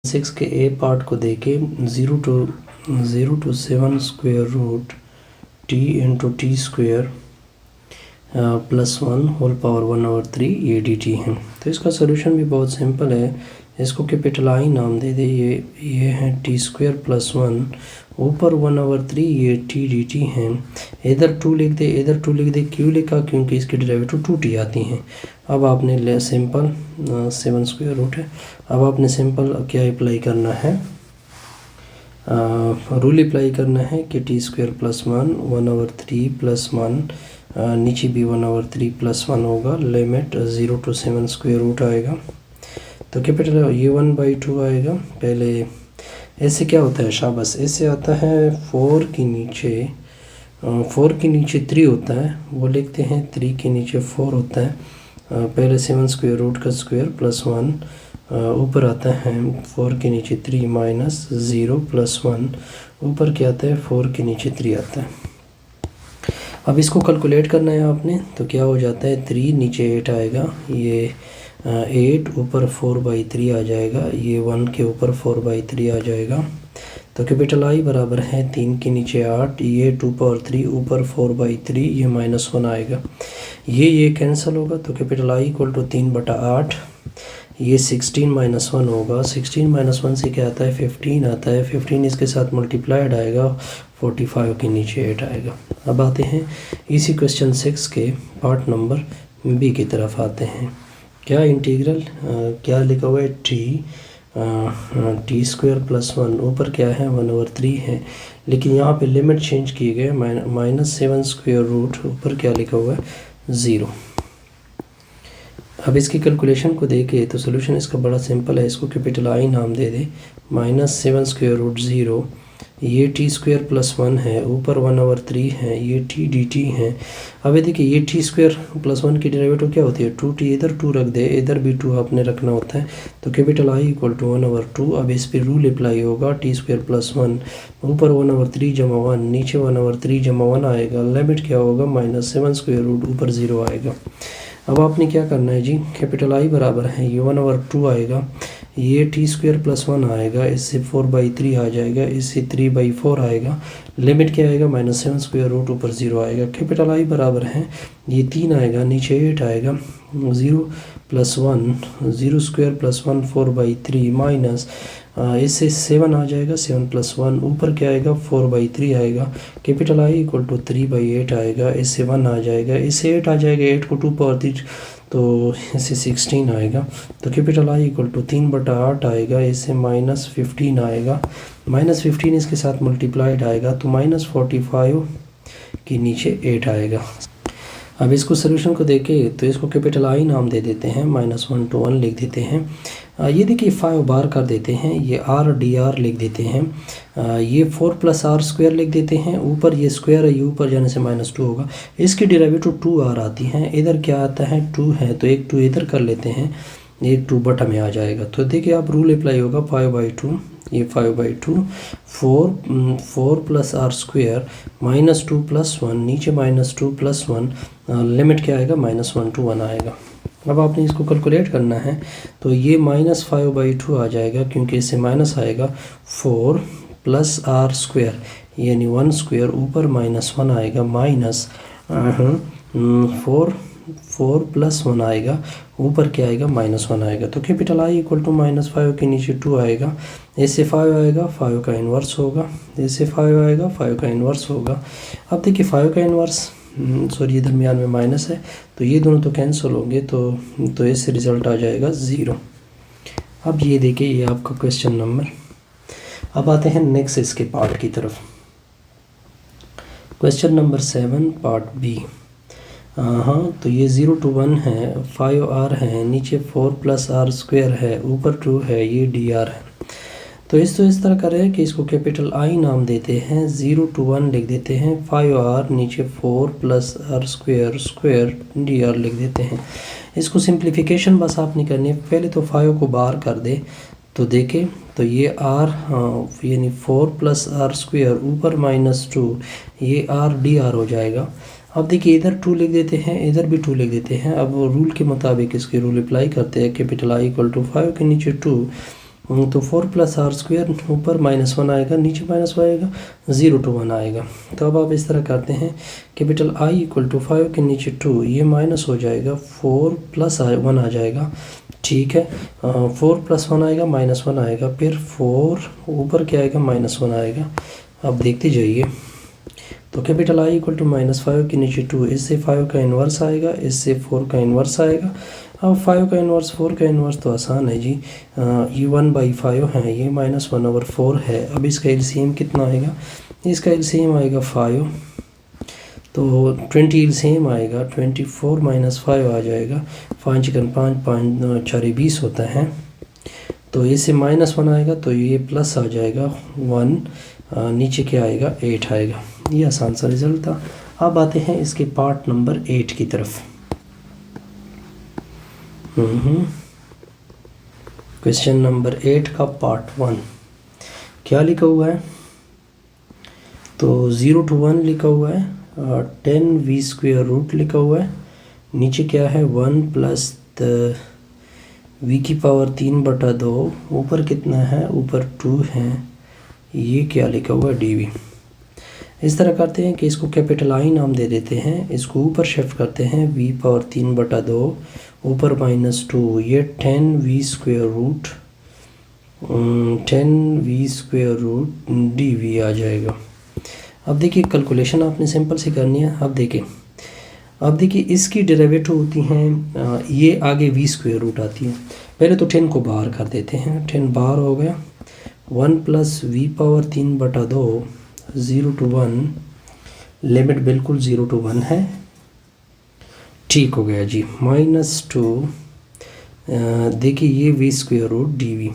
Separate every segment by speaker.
Speaker 1: 6 के ए पार्ट को देखे 0 to 7 square root T into T square plus 1 whole power 1/3 ये डी टी है। तो इसका सोल्यूशन भी बहुत सिंपल है। इसको कैपिटल आई नाम दे दे। ये है टी स्क्वायर प्लस 1 ऊपर 1/3 ये टी डी टी है। इधर 2 लिख दे, इधर 2 लिख दे। क्यों लिखा? क्योंकि इसके डेरिवेटिव 2t आती हैं। अब आपने सिंपल 7 स्क्वायर रूट है। अब आपने सिंपल क्या अप्लाई करना है? रूल अप्लाई करना है कि टी स्क्वायर प्लस 1/3 प्लस 1 नीचे भी 1/3 प्लस 1 होगा। लिमिट 0 to 7 स्क्वायर रूट आएगा। तो कैपिटल ये 1/2 आएगा। पहले ऐसे क्या होता है? शाबाश, ऐसे आता है 4 के नीचे 3 होता है, वो लिखते हैं 3 के नीचे 4 होता है। पहले 7 स्क्वायर रूट का स्क्वायर प्लस 1 ऊपर आता है 4 के नीचे 3 माइनस 0 प्लस 1 ऊपर क्या आता है 4 के नीचे 3 आता है। अब इसको कैलकुलेट करना है आपने, तो क्या हो जाता है 3 नीचे 8 आएगा। ये 8 ऊपर 4/3 आ जाएगा। ये 1 के ऊपर 4/3 आ जाएगा। तो कैपिटल आई बराबर है 3 के नीचे 8, ये 2/3 ऊपर 4/3 ये -1 आएगा। ये कैंसिल होगा। तो कैपिटल आई इक्वल टू 3/8 ये 16 - 1 होगा। 16 - 1 से क्या आता है 15 आता है। 15 इसके साथ मल्टीप्लाइड आएगा, 45 के नीचे 8 आएगा। अब आते हैं इसी क्वेश्चन 6 के पार्ट नंबर बी की तरफ आते हैं। क्या इंटीग्रल क्या लिखा हुआ है टी स्क्वायर प्लस 1 ऊपर क्या है 1/3 है, लेकिन यहाँ पे लिमिट चेंज किए गए -7 स्क्वायर रूट ऊपर क्या लिखा हुआ है 0। अब इसकी कैलकुलेशन को देखे तो सोल्यूशन इसका बड़ा सिंपल है। इसको कैपिटल आई नाम दे दे। -7 स्क्वायर रूट 0 ये टी स्क्वायर प्लस 1 है, ऊपर 1/3 है, ये टी डी टी है। अब ये देखिए ये टी स्क्वायर प्लस 1 की डेरिवेटिव क्या होती है 2t। इधर 2 रख दे, इधर भी 2 आपने रखना होता है। तो कैपिटल आई इक्वल टू 1/2। अब इस पर रूल अप्लाई होगा। टी स्क्वायर प्लस 1 ऊपर 1/3 जमा 1 नीचे 1/3 जमा 1 आएगा। लिमिट क्या होगा -7 स्क्वायर रूट ऊपर 0 आएगा। अब आपने क्या करना है जी, कैपिटल आई बराबर है ये 1/2 आएगा, ये टी स्क्वायर प्लस 1 आएगा, इससे 4/3 आ जाएगा, इससे 3/4 आएगा। लिमिट क्या आएगा -7 स्क्वायर रूट ऊपर 0 आएगा। कैपिटल आई बराबर है ये 3 आएगा, नीचे 8 आएगा, 0 + 1 0 स्क्वायर प्लस 1 4/3 माइनस इससे 7 आ जाएगा, 7 + 1 ऊपर क्या आएगा 4/3 आएगा। कैपिटल आई इक्वल टू 3/8 आएगा, इससे 1 आ जाएगा, इससे 8 आ जाएगा, 8 को 2/3 तो इससे 16 आएगा। तो कैपिटल आई इक्वल टू 3/8 आएगा, इससे -15 आएगा, -15 इसके साथ मल्टीप्लाइड आएगा तो -45 के नीचे 8 आएगा। अब इसको सोल्यूशन को देखें तो इसको कैपिटल आई नाम दे देते हैं, -1 to 1 लिख देते हैं। ये देखिए 5 बार कर देते हैं, ये r dr लिख देते हैं। ये 4 + r² लिख देते हैं। ऊपर ये स्क्वायर है, ये ऊपर जाने से -2 होगा। इसकी डेरिवेटिव 2r आती हैं। इधर क्या आता है 2 है, तो एक 2 इधर कर लेते हैं, एक 2 बटा में आ जाएगा। तो देखिए आप रूल अप्लाई होगा 5/2 ये 5/2 4 + r² -2 + 1 नीचे -2 + 1 लिमिट क्या आएगा -1 to 1 आएगा। अब आपने इसको कैलकुलेट करना है तो ये -5/2 आ जाएगा, क्योंकि इससे माइनस आएगा 4 + r² यानी 1 स्क्वायर ऊपर -1 आएगा माइनस 4 + 1 आएगा, ऊपर क्या आएगा -1 आएगा। तो कैपिटल आई इक्वल टू -5 के नीचे 2 आएगा, इससे 5 आएगा, 5 का इन्वर्स होगा, इससे 5 आएगा, 5 का इन्वर्स होगा। अब देखिए 5 का इन्वर्स सॉरी दरमियान में माइनस है, तो ये दोनों तो कैंसिल होंगे, तो इससे रिज़ल्ट आ जाएगा 0। अब ये देखिए ये आपका क्वेश्चन नंबर। अब आते हैं नेक्स्ट इसके पार्ट की तरफ। Question number 7 part B. हाँ, तो ये 0 to 1 है, 5r है, नीचे 4 + r² है, ऊपर 2 है, ये dr है। तो इस तरह का रहे कि इसको कैपिटल आई नाम देते हैं, 0 to 1 लिख देते हैं, 5r नीचे 4 + r² dr लिख देते हैं। इसको सिंप्लीफिकेशन बस आपने करनी है। पहले तो 5 को बाहर कर दे तो देखें तो ये r यानी 4 + r² ऊपर -2 ये r dr हो जाएगा। अब देखिए इधर 2 लिख देते हैं, इधर भी 2 लिख देते हैं। अब रूल के मुताबिक इसके रूल अप्लाई करते हैं। कैपिटल आई इक्वल टू 5 के नीचे 2 तो 4 प्लस आर स्क्वायर, ऊपर -1 आएगा, नीचे -1 आएगा, 0 to 1 आएगा। तो अब आप इस तरह करते हैं, कैपिटल आई इक्वल टू 5 के नीचे 2, ये माइनस हो जाएगा, 4 प्लस 1 आ जाएगा, ठीक है। 4 प्लस 1 आएगा, -1 आएगा, फिर 4 ऊपर क्या आएगा, -1 आएगा। अब देखते जाइए, तो कैपिटल आई इक्वल टू -5 के नीचे 2, इससे 5 का इन्वर्स आएगा, इससे 4 का इन्वर्स आएगा। अब 5 का इन्वर्स 4 का इन्वर्स तो आसान है जी, ये 1/5 है, ये -1/4 है। अब इसका एलसीएम कितना आएगा, इसका एलसीएम आएगा 5, तो 20 एलसीएम आएगा, 24 - 5 आ जाएगा, 5 × 5 5 4 20 होता है। तो इससे -1 आएगा, तो ये प्लस आ जाएगा 1, नीचे क्या आएगा, 8 आएगा। ये आसान सा रिजल्ट था। अब आते हैं इसके पार्ट नंबर 8 की तरफ। क्वेश्चन नंबर 8 का पार्ट 1 क्या लिखा हुआ है, तो 0 to 1 लिखा हुआ है, 10v स्क्वायर रूट लिखा हुआ है, नीचे क्या है 1 प्लस v की पावर 3/2, ऊपर कितना है, ऊपर 2 है, ये क्या लिखा हुआ है, dv। इस तरह करते हैं कि इसको कैपिटल आई नाम दे देते हैं, इसको ऊपर शिफ्ट करते हैं, v पावर 3/2 ऊपर -2, ये 10v square root 10v square root dv आ जाएगा। अब देखिए कैलकुलेशन आपने सिंपल सी करनी है। अब देखिए इसकी डेरिवेटिव होती हैं, ये आगे v स्क्वायर रूट आती है। पहले तो 10 को बाहर कर देते हैं, 10 बाहर हो गया, 1 plus v power 3/2 0 to 1, limit बिल्कुल 0 to 1 है, ठीक हो गया जी, -2, देखिए ये v स्क्वायर रूट dv।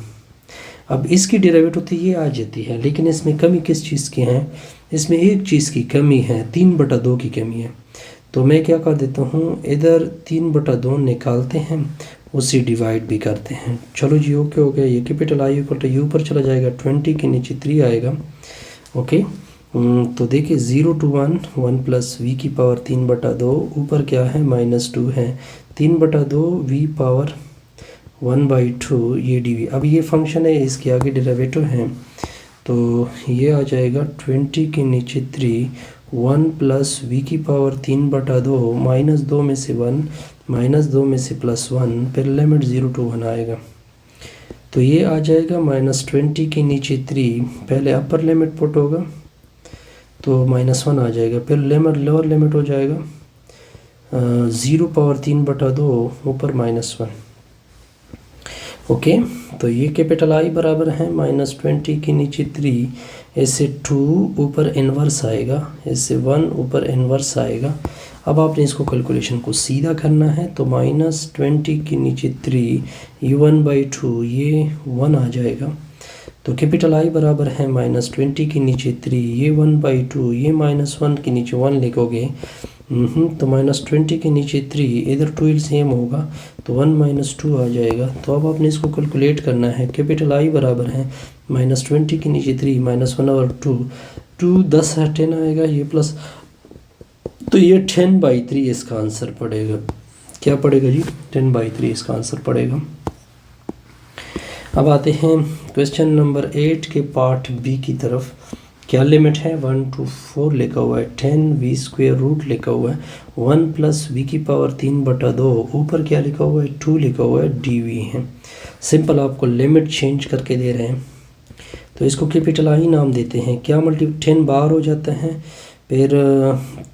Speaker 1: अब इसकी डेरिवेटिव तो ये आ जाती है, लेकिन इसमें कमी किस चीज़ की है, इसमें एक चीज़ की कमी है, 3/2 की कमी है। तो मैं क्या कर देता हूँ, इधर 3/2 निकालते हैं, उससे डिवाइड भी करते हैं। चलो जी, ओके हो गया। ये capital I equal to U ऊपर चला जाएगा, 20 के नीचे 3 आएगा, ओके। तो देखिए 0 to 1, 1 प्लस v की पावर 3/2, ऊपर क्या है, -2 है, 3/2 v पावर 1/2, ये dv। अब ये फंक्शन है, इसके आगे डेरिवेटिव है, तो ये आ जाएगा 20 के नीचे 3, 1 प्लस v की पावर 3/2, -2 में से 1, -2 में से +1, फिर लिमिट 0 to 1 आएगा। तो ये आ जाएगा -20 के नीचे 3, पहले अपर लिमिट पुट होगा, तो -1 आ जाएगा, फिर लिमिट लोअर लिमिट हो जाएगा 0 पावर 3/2 ऊपर -1, ओके। तो ये कैपिटल आई बराबर है -20 के नीचे 3, इससे 2 ऊपर इन्वर्स आएगा, इससे 1 ऊपर इन्वर्स आएगा। अब आपने इसको कैलकुलेशन को सीधा करना है, तो -20 के नीचे 3, ये 1/2, ये 1 आ जाएगा। तो कैपिटल आई बराबर है -20 के नीचे 3, ये 1/2, ये -1 के नीचे 1 लिखोगे, तो -20 के नीचे 3, इधर 2 एलसीएम होगा, तो 1 - 2 आ जाएगा। तो अब आपने इसको कैलकुलेट करना है, कैपिटल आई बराबर है -20 के नीचे 3 -1/2, 2 10 है, 10 आएगा, ये प्लस, तो ये 10/3 इसका आंसर पड़ेगा। क्या पड़ेगा जी, 10/3 इसका आंसर पड़ेगा। अब आते हैं क्वेश्चन नंबर 8 के पार्ट बी की तरफ। क्या लिमिट है, 1 to 4 लिखा हुआ है, 10v स्क्वायर रूट लिखा हुआ है, 1 प्लस v की पावर 3/2, ऊपर क्या लिखा हुआ है, 2 लिखा हुआ है, dv है। सिंपल आपको लिमिट चेंज करके दे रहे हैं, तो इसको कैपिटल आई नाम देते हैं। क्या 10 बाहर हो जाता है, फिर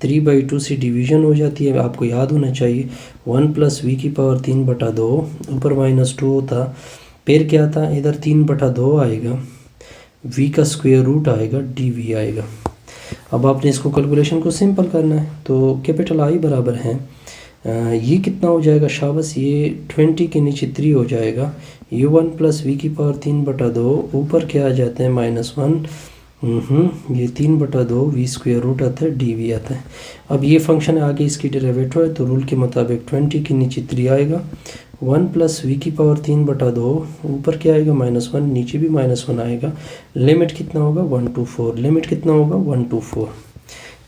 Speaker 1: 3/2 से डिवीज़न हो जाती है, आपको याद होना चाहिए। 1 प्लस v की पावर 3/2, ऊपर -2 होता, फिर क्या था, इधर 3/2 आएगा, v का स्क्वायर रूट आएगा, dv आएगा। अब आपने इसको कैलकुलेशन को सिंपल करना है, तो कैपिटल आई बराबर है, ये कितना हो जाएगा, शाबाश, ये 20 के नीचे 3 हो जाएगा, ये 1 प्लस v की पावर 3/2, ऊपर क्या आ जाते हैं, -1, ये 3/2 v स्क्वायर रूट आता है, dv आता है। अब ये फंक्शन आगे इसकी डेरिवेटिव है, तो रूल के मुताबिक 20 के नीचे 3 आएगा, 1 प्लस v की पावर 3/2, ऊपर क्या आएगा, -1, नीचे भी -1 आएगा, लिमिट कितना होगा, 1 to 4, लिमिट कितना होगा, 1 to 4।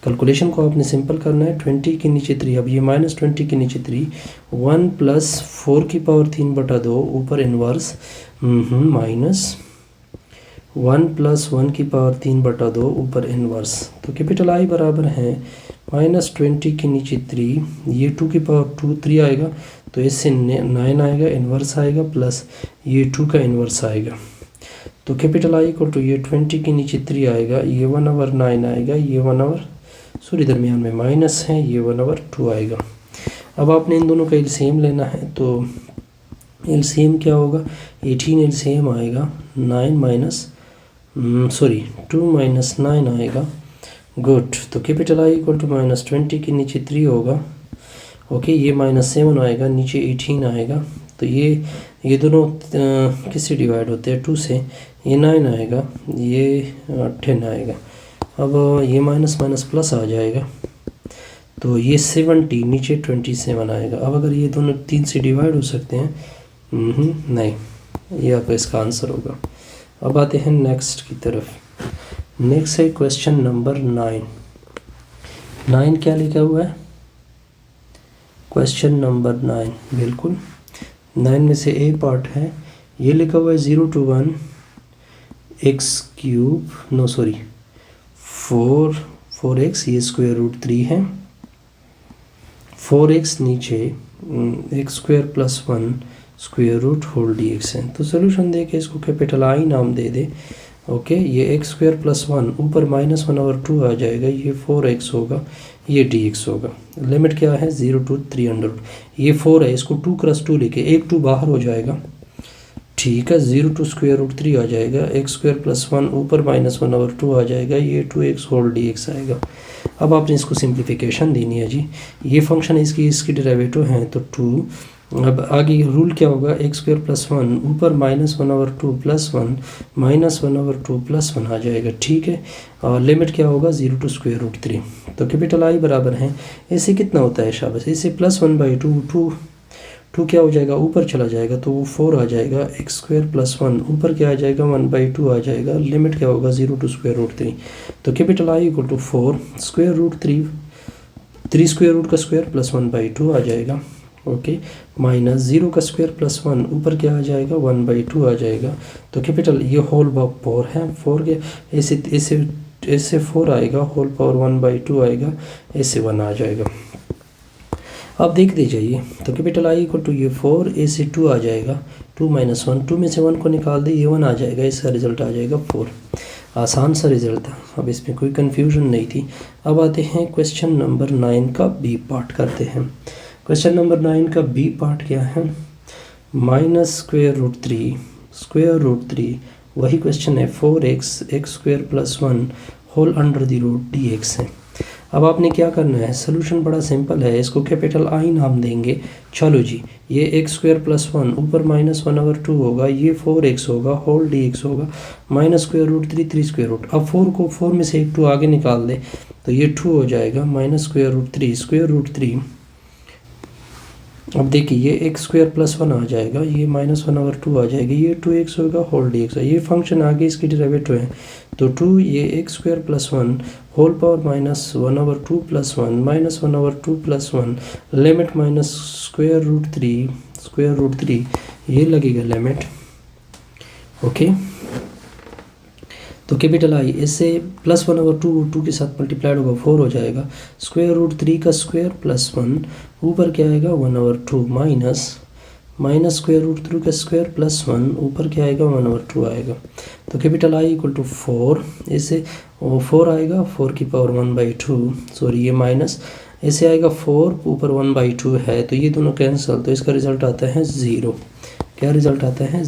Speaker 1: कैलकुलेशन को आपने सिंपल करना है, 20 के नीचे 3, अब ये -20 के नीचे 3, 1 प्लस 4 की पावर 3/2, ऊपर इन्वर्स, माइनस 1 प्लस 1 की पावर 3/2 ऊपर इनवर्स। तो कैपिटल आई बराबर है -20 के नीचे 3, ये 2 की पावर 2 3 आएगा, तो इससे 9 आएगा, इन्वर्स आएगा, प्लस ये 2 का इन्वर्स आएगा। तो कैपिटल आई इक्वल टू ये 20 के नीचे 3 आएगा, ये 1/9 आएगा, ये 1 दरमियान में माइनस है, ये 1/2 आएगा। अब आपने इन दोनों का एलसीएम लेना है, तो एलसीएम क्या होगा, 18 एलसीएम आएगा, 2 माइनस 9 आएगा। गुड। तो कैपिटल आई इक्वल टू -20 के नीचे 3 होगा, ओके, ये -7 आएगा, नीचे 18 आएगा, तो ये दोनों किससे डिवाइड होते हैं, 2 से, ये 9 आएगा, ये 10 आएगा। अब ये माइनस माइनस प्लस आ जाएगा, तो ये 70 नीचे 27 आएगा। अब अगर ये दोनों 3 से डिवाइड हो सकते हैं, नहीं, ये आपका इसका आंसर होगा। अब आते हैं नेक्स्ट की तरफ। नेक्स्ट है क्वेश्चन नंबर 9 क्या लिखा हुआ है, क्वेश्चन नंबर 9, बिल्कुल 9 में से ए पार्ट है, ये लिखा हुआ है 0 to 1 x³ 4x, ये √3 है, 4x नीचे x² + 1 √dx है। तो सोल्यूशन दे के इसको कैपिटल आई नाम दे दे, ओके। ये x² + 1 ऊपर -1/2 आ जाएगा, ये 4x होगा, ये dx होगा। लिमिट क्या है, 0 to 300। ये 4 है, इसको 2 क्रॉस 2 लेके, एक 2 बाहर हो जाएगा, ठीक है, 0 to √3 आ जाएगा, x² + 1 ऊपर -1/2 आ जाएगा, ये 2x होल dx आएगा। अब आपने इसको सिंप्लीफिकेशन देनी है जी, ये फंक्शन इसकी डेरिवेटिव है, तो 2। अब आगे रूल क्या होगा, x² + 1 ऊपर -1/2 + 1 -1/2 + 1 आ जाएगा, ठीक है। और लिमिट क्या होगा, 0 to √3। तो कैपिटल आई बराबर है, इससे कितना होता है, शाबाश, इससे +1/2, 2 क्या हो जाएगा, ऊपर चला जाएगा, तो वो 4 आ जाएगा, x² + 1 ऊपर क्या आ जाएगा, 1/2 आ जाएगा, लिमिट क्या होगा, 0 to √3। तो capital I equal to 4 √3, 3 square root का स्क्वायर + 1/2 आ जाएगा, ओके, माइनस 0 का स्क्वायर + 1 ऊपर क्या आ जाएगा, 1/2 आ जाएगा। तो कैपिटल ये होल पावर 4 है, 4 के ऐसे 4 आएगा, होल पावर 1/2 आएगा, ऐसे 1 आ जाएगा। अब देख दीजिए, तो कैपिटल आई इक्वल टू ये 4 ऐसे 2 आ जाएगा, 2 - 1, 2 में से 1 को निकाल दे, ये 1 आ जाएगा, इसका रिजल्ट आ जाएगा 4। आसान सा रिजल्ट था, अब इसमें कोई कन्फ्यूजन नहीं थी। अब आते हैं क्वेश्चन नंबर 9 का बी पार्ट करते हैं। क्वेश्चन नंबर 9 का बी पार्ट क्या है, -√3 वही क्वेश्चन है, 4x x² + 1 whole under the root dx है। अब आपने क्या करना है, सोल्यूशन बड़ा सिंपल है, इसको कैपिटल आई नाम देंगे। चलो जी, ये x² + 1 ऊपर -1/2 होगा, ये 4x होगा, होल dx होगा, -√3 3 स्क्वायर रूट। अब 4 को 4 में से एक 2 आगे निकाल दे, तो ये 2 हो जाएगा, -√3 √3। अब देखिए, ये x² + 1 आ जाएगा, ये -1/2 आ जाएगी, ये 2x होगा, होल dx है। ये फंक्शन आगे इसकी डेरिवेटिव है, तो 2 ये x² + 1 होल पावर -1/2 + 1 -1/2 + 1 लिमिट -√3 ये लगेगा लिमिट, ओके। तो कैपिटल आई इससे +1/2 2 के साथ मल्टीप्लाइड होगा, 4 हो जाएगा, √3 का स्क्वायर + 1 ऊपर क्या आएगा, 1/2 माइनस √3 का स्क्वायर + 1 ऊपर क्या आएगा, 1/2 आएगा। तो कैपिटल आई इक्वल टू 4, इससे 4 आएगा, 4 की पावर 1/2, सॉरी ये माइनस, ऐसे आएगा 4 ऊपर 1/2 है, तो ये दोनों कैंसिल, तो इसका रिजल्ट आता है 0। क्या रिजल्ट आता है,